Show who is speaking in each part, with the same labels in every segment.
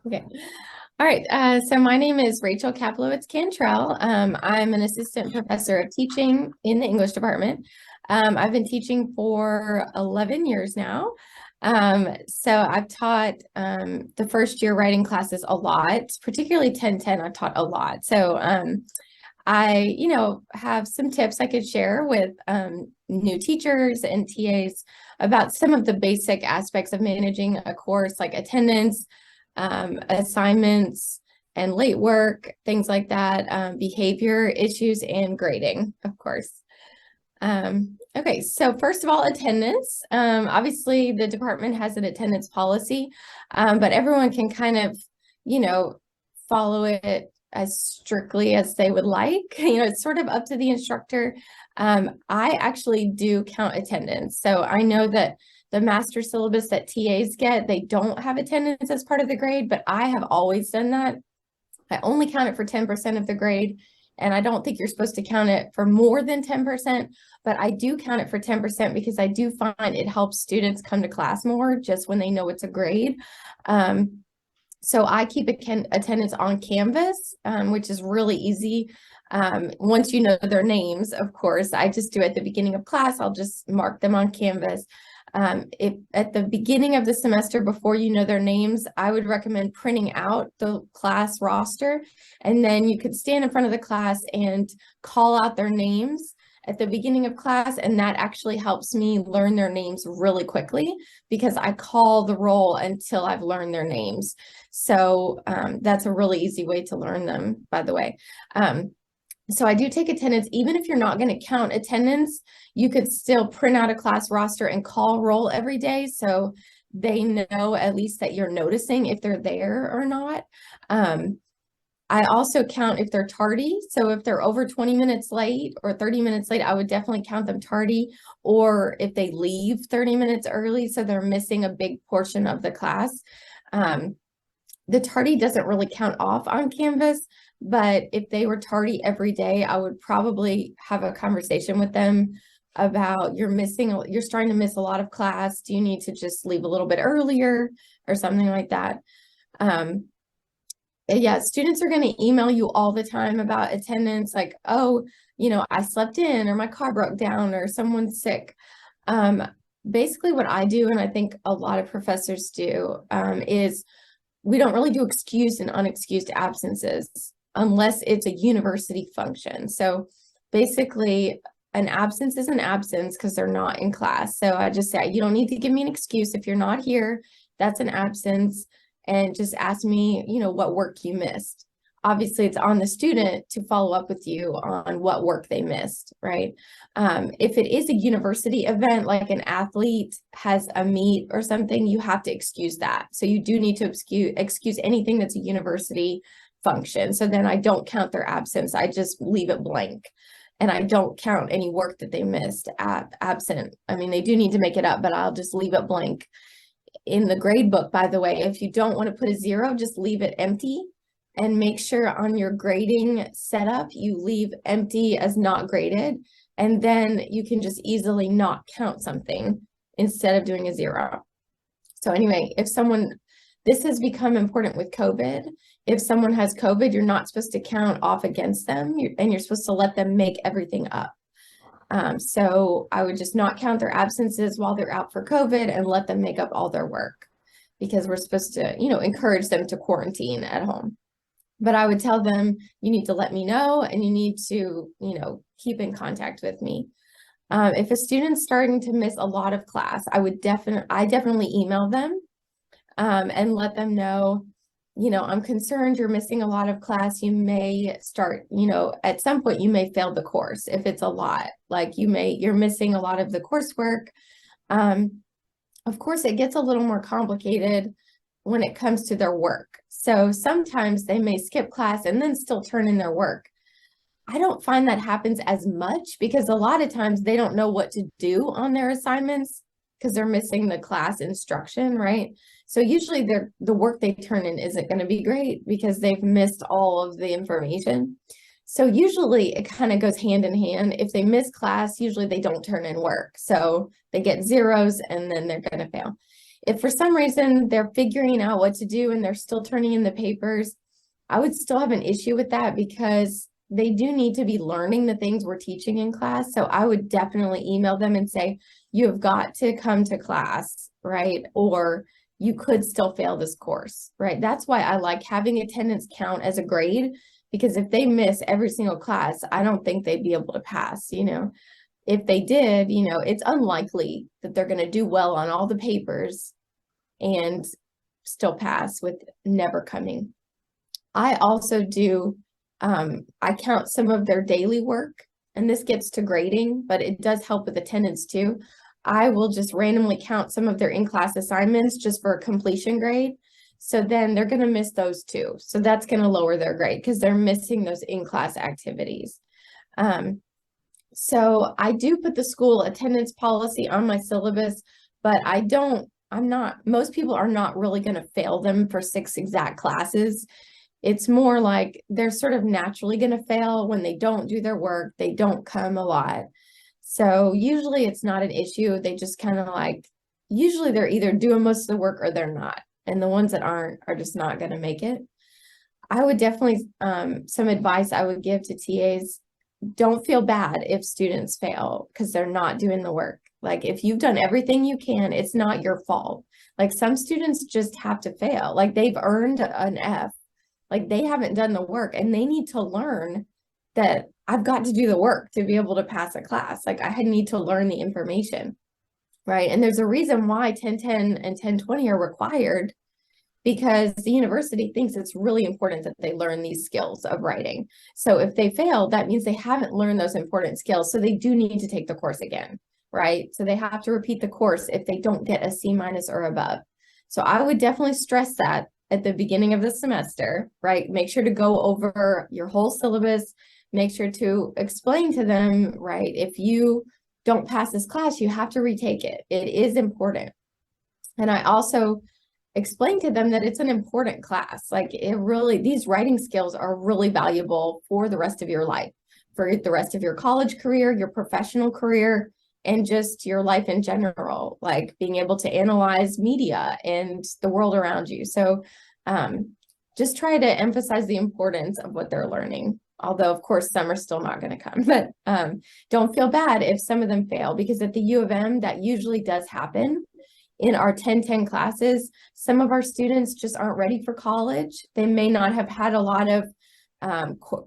Speaker 1: Okay. All right. So my name is Rachel Kaplowitz-Cantrell. I'm an assistant professor of teaching in the English department. I've been teaching for 11 years now. So I've taught the first year writing classes a lot, particularly 1010. I've taught a lot. So I, have some tips I could share with new teachers and TAs about some of the basic aspects of managing a course, like attendance, assignments, and late work, things like that, behavior issues, and grading, of course. Okay, so first of all, attendance. Obviously, the department has an attendance policy, but everyone can kind of, follow it as strictly as they would like. It's sort of up to the instructor. I actually do count attendance. So I know that the master syllabus that TAs get, they don't have attendance as part of the grade, but I have always done that. I only count it for 10% of the grade, and I don't think you're supposed to count it for more than 10%, but I do count it for 10% because I do find it helps students come to class more just when they know it's a grade. So I keep attendance on Canvas, which is really easy. Once you know their names, of course, I just do at the beginning of class, I'll just mark them on Canvas. If at the beginning of the semester, before you know their names, I would recommend printing out the class roster, and then you could stand in front of the class and call out their names at the beginning of class, and that actually helps me learn their names really quickly because I call the roll until I've learned their names. So that's a really easy way to learn them, by the way. So I do take attendance. Even if you're not going to count attendance, you could still print out a class roster and call roll every day so they know at least that you're noticing if they're there or not. I also count if they're tardy. So if they're over 20 minutes late or 30 minutes late, I would definitely count them tardy. Or if they leave 30 minutes early, so they're missing a big portion of the class. The tardy doesn't really count off on Canvas, but if they were tardy every day, I would probably have a conversation with them about you're starting to miss a lot of class. Do you need to just leave a little bit earlier or something like that? Yeah, students are going to email you all the time about attendance, like, oh, I slept in, or my car broke down, or someone's sick. Basically what I do, and I think a lot of professors do, is we don't really do excused and unexcused absences unless it's a university function. So basically an absence is an absence because they're not in class. So I just say, you don't need to give me an excuse. If you're not here, that's an absence. And just ask me, what work you missed. Obviously, it's on the student to follow up with you on what work they missed, right? If it is a university event, like an athlete has a meet or something, you have to excuse that. So you do need to excuse anything that's a university function. So then I don't count their absence. I just leave it blank. And I don't count any work that they missed absent. I mean, they do need to make it up, but I'll just leave it blank. In the grade book, by the way, if you don't want to put a 0, just leave it empty and make sure on your grading setup, you leave empty as not graded. And then you can just easily not count something instead of doing a 0. So anyway, this has become important with COVID. If someone has COVID, you're not supposed to count off against them, and you're supposed to let them make everything up. So I would just not count their absences while they're out for COVID and let them make up all their work because we're supposed to, encourage them to quarantine at home. But I would tell them, you need to let me know and you need to, keep in contact with me. If a student's starting to miss a lot of class, I definitely email them and let them know, I'm concerned you're missing a lot of class. You may start, at some point you may fail the course if it's a lot, like you're missing a lot of the coursework. Of course, it gets a little more complicated when it comes to their work. So sometimes they may skip class and then still turn in their work. I don't find that happens as much because a lot of times they don't know what to do on their assignments because they're missing the class instruction, right? So usually the work they turn in isn't going to be great because they've missed all of the information. So usually it kind of goes hand in hand. If they miss class, usually they don't turn in work. So they get 0s and then they're going to fail. if for some reason they're figuring out what to do and they're still turning in the papers, I would still have an issue with that because they do need to be learning the things we're teaching in class. So I would definitely email them and say, you have got to come to class, right? Or you could still fail this course, right? That's why I like having attendance count as a grade, because if they miss every single class, I don't think they'd be able to pass, you know. If they did, you know, it's unlikely that they're going to do well on all the papers and still pass with never coming. I also do, I count some of their daily work, and this gets to grading, but it does help with attendance too. I will just randomly count some of their in-class assignments just for a completion grade. So then they're going to miss those too. So that's going to lower their grade because they're missing those in-class activities. So I do put the school attendance policy on my syllabus, but most people are not really going to fail them for 6 exact classes. It's more like they're sort of naturally going to fail when they don't do their work, they don't come a lot. So usually it's not an issue. They just kind of usually they're either doing most of the work or they're not. And the ones that aren't are just not going to make it. I would definitely, some advice I would give to TAs, don't feel bad if students fail because they're not doing the work. Like if you've done everything you can, it's not your fault. Like some students just have to fail. Like they've earned an F. Like they haven't done the work and they need to learn that I've got to do the work to be able to pass a class. Like I need to learn the information, right? And there's a reason why 1010 and 1020 are required, because the university thinks it's really important that they learn these skills of writing. So if they fail, that means they haven't learned those important skills. So they do need to take the course again, right? So they have to repeat the course if they don't get a C- or above. So I would definitely stress that at the beginning of the semester, right? Make sure to go over your whole syllabus. Make sure to explain to them, right? If you don't pass this class, you have to retake it. It is important. And I also explain to them that it's an important class. Like these writing skills are really valuable for the rest of your life, for the rest of your college career, your professional career, and just your life in general, like being able to analyze media and the world around you. So just try to emphasize the importance of what they're learning. Although, of course, some are still not going to come, but don't feel bad if some of them fail, because at the U of M, that usually does happen. In our 1010 classes, some of our students just aren't ready for college. They may not have had a lot of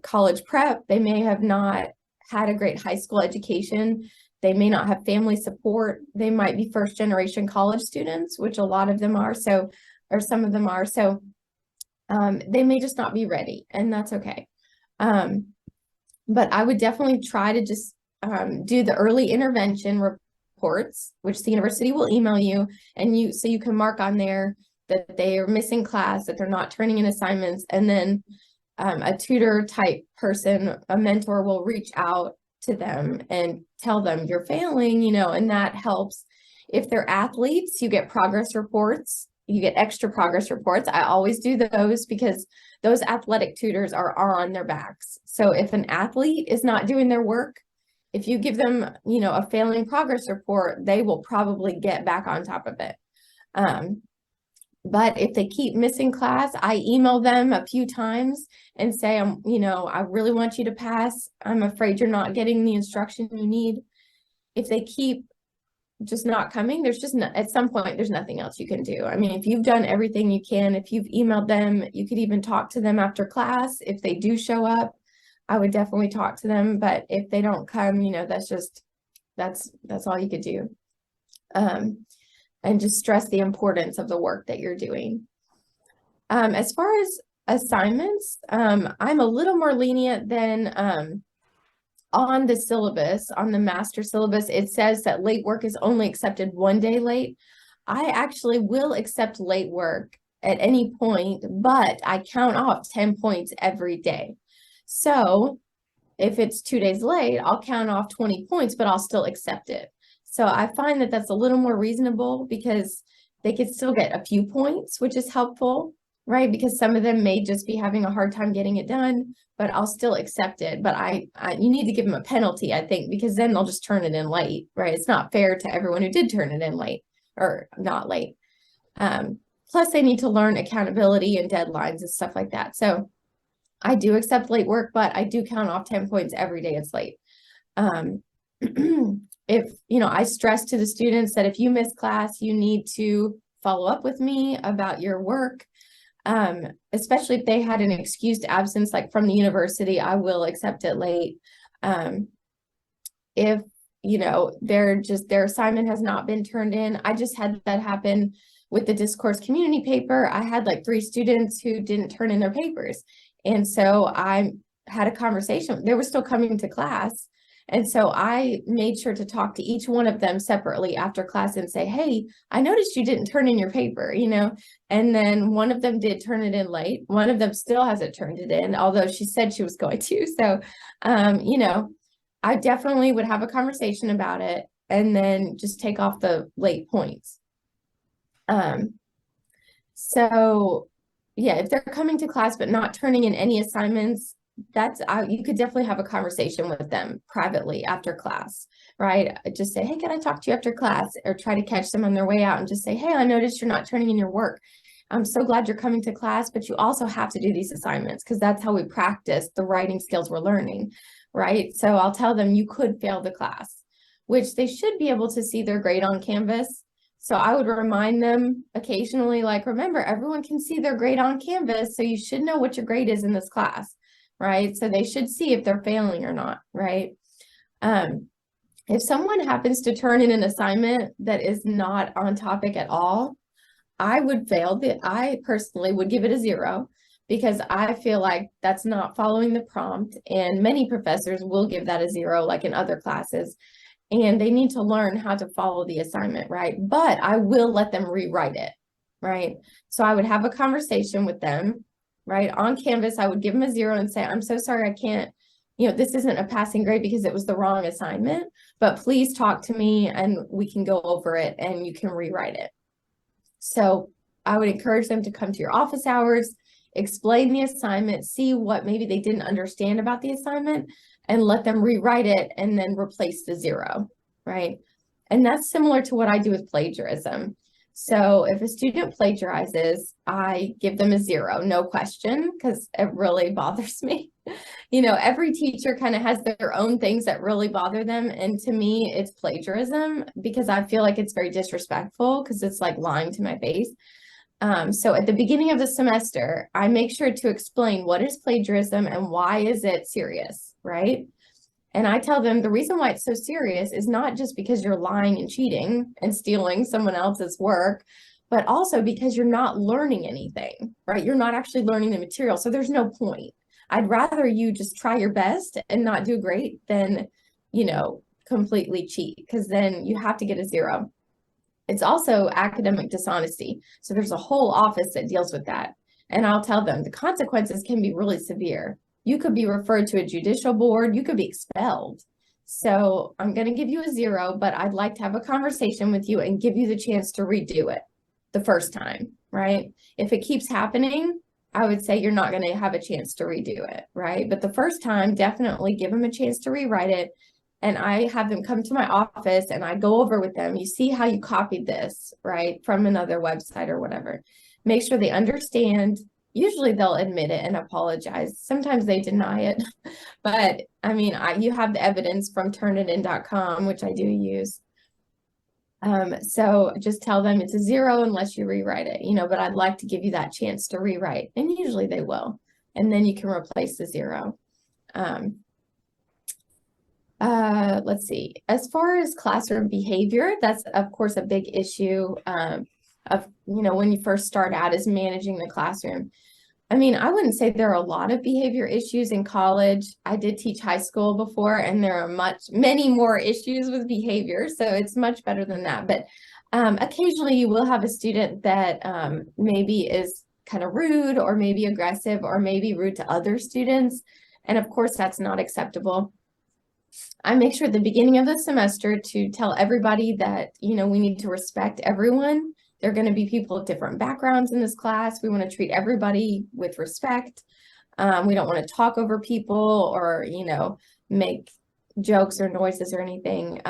Speaker 1: college prep. They may have not had a great high school education. They may not have family support. They might be first generation college students, which a lot of them are. Or some of them are. So they may just not be ready, and that's okay. But I would definitely try to just do the early intervention reports, which the university will email you, and so you can mark on there that they are missing class, that they're not turning in assignments, and then a tutor type person, a mentor, will reach out to them and tell them you're failing, and that helps. If they're athletes, you get progress reports. You get extra progress reports. I always do those because those athletic tutors are on their backs. So if an athlete is not doing their work, if you give them, a failing progress report, they will probably get back on top of it. But if they keep missing class, I email them a few times and say, I really want you to pass. I'm afraid you're not getting the instruction you need. If they keep just not coming, there's just at some point, there's nothing else you can do. I mean, if you've done everything you can, if you've emailed them, you could even talk to them after class. If they do show up, I would definitely talk to them. But if they don't come, that's all you could do. And just stress the importance of the work that you're doing. As far as assignments, I'm a little more lenient than on the syllabus, on the master syllabus. It says that late work is only accepted 1 day late. I actually will accept late work at any point, but I count off 10 points every day. So if it's 2 days late, I'll count off 20 points, but I'll still accept it. So I find that that's a little more reasonable because they could still get a few points, which is helpful, right? Because some of them may just be having a hard time getting it done, but I'll still accept it. But you need to give them a penalty, I think, because then they'll just turn it in late, right? It's not fair to everyone who did turn it in late or not late. Plus they need to learn accountability and deadlines and stuff like that. So I do accept late work, but I do count off 10 points every day it's late. If, I stress to the students that if you miss class, you need to follow up with me about your work. Especially if they had an excused absence, like from the university, I will accept it late. If, their assignment has not been turned in, I just had that happen with the discourse community paper. I had like 3 students who didn't turn in their papers. And so I had a conversation. They were still coming to class. And so I made sure to talk to each one of them separately after class and say, hey, I noticed you didn't turn in your paper, and then one of them did turn it in late. One of them still hasn't turned it in, although she said she was going to. So, I definitely would have a conversation about it and then just take off the late points. So yeah, if they're coming to class but not turning in any assignments, you could definitely have a conversation with them privately after class, right? Just say, hey, can I talk to you after class? Or try to catch them on their way out and just say, hey, I noticed you're not turning in your work. I'm so glad you're coming to class, but you also have to do these assignments because that's how we practice the writing skills we're learning, right? So I'll tell them you could fail the class, which they should be able to see their grade on Canvas. So I would remind them occasionally, like, remember, everyone can see their grade on Canvas, so you should know what your grade is in this class, right? So they should see if they're failing or not, right? If someone happens to turn in an assignment that is not on topic at all, I personally would give it a 0 because I feel like that's not following the prompt, and many professors will give that a 0, like in other classes, and they need to learn how to follow the assignment, right? But I will let them rewrite it, right? So I would have a conversation with them, right? On Canvas, I would give them a 0 and say, I'm so sorry, I can't, this isn't a passing grade because it was the wrong assignment, but please talk to me and we can go over it and you can rewrite it. So I would encourage them to come to your office hours, explain the assignment, see what maybe they didn't understand about the assignment, and let them rewrite it and then replace the 0, right? And that's similar to what I do with plagiarism. So if a student plagiarizes, I give them a 0, no question, because it really bothers me. Every teacher kind of has their own things that really bother them. And to me, it's plagiarism because I feel like it's very disrespectful because it's like lying to my face. So at the beginning of the semester, I make sure to explain what is plagiarism and why is it serious, right? And I tell them the reason why it's so serious is not just because you're lying and cheating and stealing someone else's work, but also because you're not learning anything, right? You're not actually learning the material. So there's no point. I'd rather you just try your best and not do great than, completely cheat, because then you have to get a 0. It's also academic dishonesty. So there's a whole office that deals with that. And I'll tell them the consequences can be really severe. You could be referred to a judicial board. You could be expelled. So I'm going to give you a 0, but I'd like to have a conversation with you and give you the chance to redo it the first time, right? If it keeps happening, I would say you're not going to have a chance to redo it, right? But the first time, definitely give them a chance to rewrite it. And I have them come to my office and I go over with them. You see how you copied this, right, from another website or whatever. Make sure they understand. Usually they'll admit it and apologize. Sometimes they deny it. But I mean, you have the evidence from turnitin.com, which I do use. So just tell them it's a 0 unless you rewrite it, but I'd like to give you that chance to rewrite. And usually they will. And then you can replace the 0. Let's see. As far as classroom behavior, that's of course a big issue when you first start out is managing the classroom. I mean, I wouldn't say there are a lot of behavior issues in college. I did teach high school before, and there are many more issues with behavior. So it's much better than that. But occasionally you will have a student that maybe is kind of rude or maybe aggressive or maybe rude to other students. And of course, that's not acceptable. I make sure at the beginning of the semester to tell everybody that, we need to respect everyone. There are going to be people with different backgrounds in this class. We want to treat everybody with respect. We don't want to talk over people or, make jokes or noises or anything.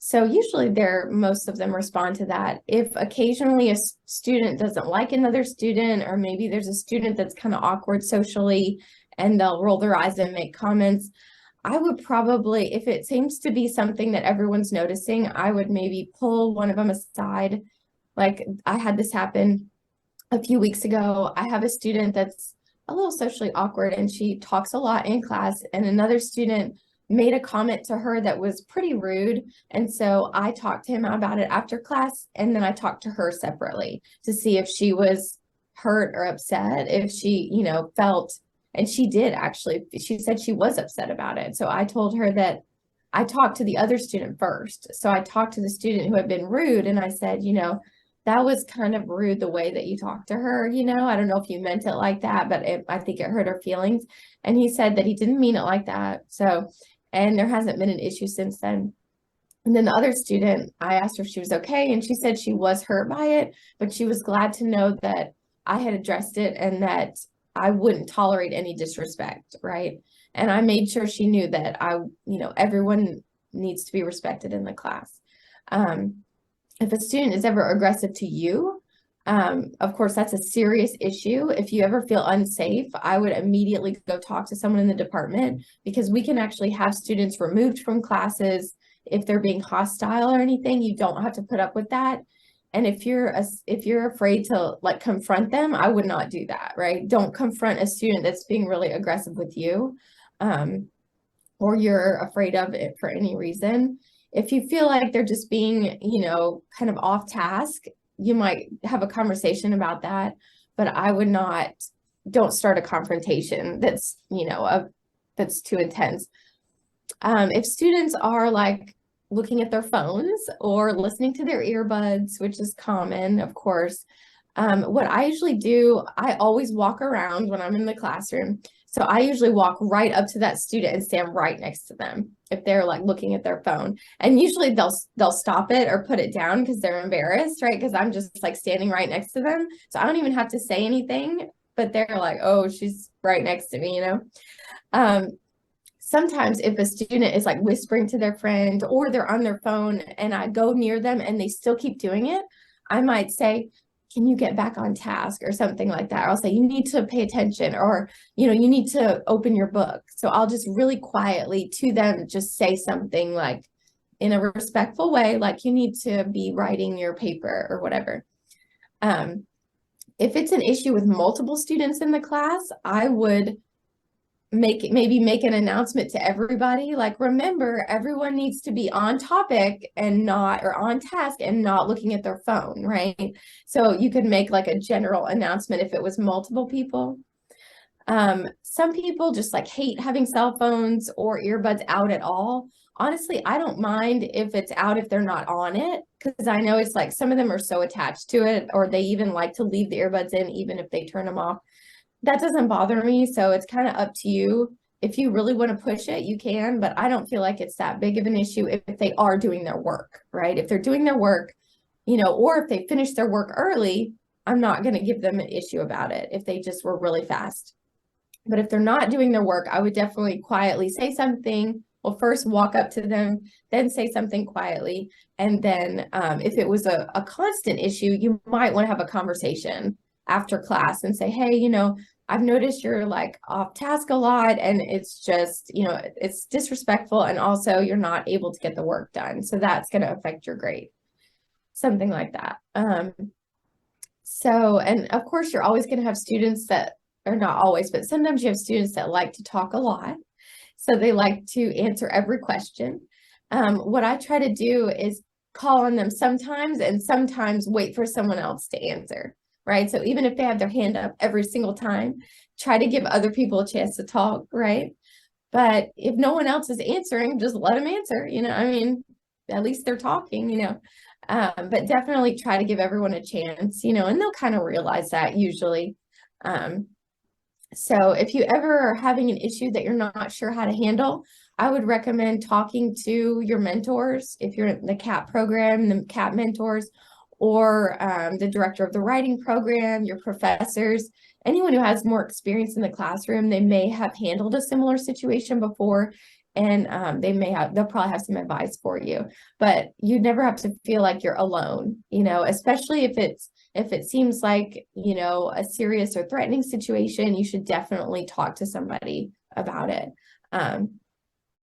Speaker 1: So usually most of them respond to that. If occasionally a student doesn't like another student, or maybe there's a student that's kind of awkward socially and they'll roll their eyes and make comments, I would probably, if it seems to be something that everyone's noticing, I would maybe pull one of them aside. Like I had this happen a few weeks ago. I have a student that's a little socially awkward and she talks a lot in class, and another student made a comment to her that was pretty rude. And so I talked to him about it after class, and then I talked to her separately to see if she was hurt or upset, if she, felt, and she did actually, she said she was upset about it. So I told her that I talked to the other student first. So I talked to the student who had been rude, and I said, that was kind of rude the way that you talked to her. I don't know if you meant it like that, but I think it hurt her feelings. And he said that he didn't mean it like that. So, and there hasn't been an issue since then. And then the other student, I asked her if she was okay, and she said she was hurt by it, but she was glad to know that I had addressed it and that I wouldn't tolerate any disrespect, right? And I made sure she knew that everyone needs to be respected in the class. If a student is ever aggressive to you, of course, that's a serious issue. If you ever feel unsafe, I would immediately go talk to someone in the department, because we can actually have students removed from classes if they're being hostile or anything. You don't have to put up with that. And if you're afraid to like confront them, I would not do that, right? Don't confront a student that's being really aggressive with you, or you're afraid of it for any reason. If you feel like they're just being, kind of off task, you might have a conversation about that, but I would not, don't start a confrontation that's, that's too intense. If students are like looking at their phones or listening to their earbuds, which is common, of course, what I usually do, I always walk around when I'm in the classroom. So I usually walk right up to that student and stand right next to them if they're like looking at their phone. And usually they'll stop it or put it down because they're embarrassed, right? Because I'm just like standing right next to them. So I don't even have to say anything, but they're like, oh, she's right next to me, Sometimes if a student is like whispering to their friend or they're on their phone and I go near them and they still keep doing it, I might say, can you get back on task or something like that? Or I'll say, you need to pay attention, or, you need to open your book. So I'll just really quietly to them, just say something like in a respectful way, like you need to be writing your paper or whatever. If it's an issue with multiple students in the class, I would maybe make an announcement to everybody, like, remember, everyone needs to be on topic and not, or on task and not looking at their phone, right? So you could make like a general announcement if it was multiple people. Some people just like hate having cell phones or earbuds out at all. Honestly, I don't mind if it's out if they're not on it, because I know it's like some of them are so attached to it, or they even like to leave the earbuds in even if they turn them off. That doesn't bother me. So it's kind of up to you. If you really want to push it, you can, but I don't feel like it's that big of an issue if they are doing their work, right? If they're doing their work, or if they finish their work early, I'm not going to give them an issue about it if they just were really fast. But if they're not doing their work, I would definitely quietly say something. Well, first walk up to them, then say something quietly. And then if it was a constant issue, you might want to have a conversation after class and say, hey, I've noticed you're like off task a lot, and it's just, it's disrespectful, and also you're not able to get the work done. So that's going to affect your grade. Something like that. And of course, you're always going to have students that, or not always, but sometimes you have students that like to talk a lot. So they like to answer every question. What I try to do is call on them sometimes, and sometimes wait for someone else to answer, right? So even if they have their hand up every single time, try to give other people a chance to talk, right? But if no one else is answering, just let them answer, at least they're talking, but definitely try to give everyone a chance, and they'll kind of realize that usually. So if you ever are having an issue that you're not sure how to handle, I would recommend talking to your mentors. If you're in the CAP program, the CAP mentors, or the director of the writing program, your professors, anyone who has more experience in the classroom, they may have handled a similar situation before, and they'll probably have some advice for you, but you never have to feel like you're alone, especially if it seems like, a serious or threatening situation. You should definitely talk to somebody about it.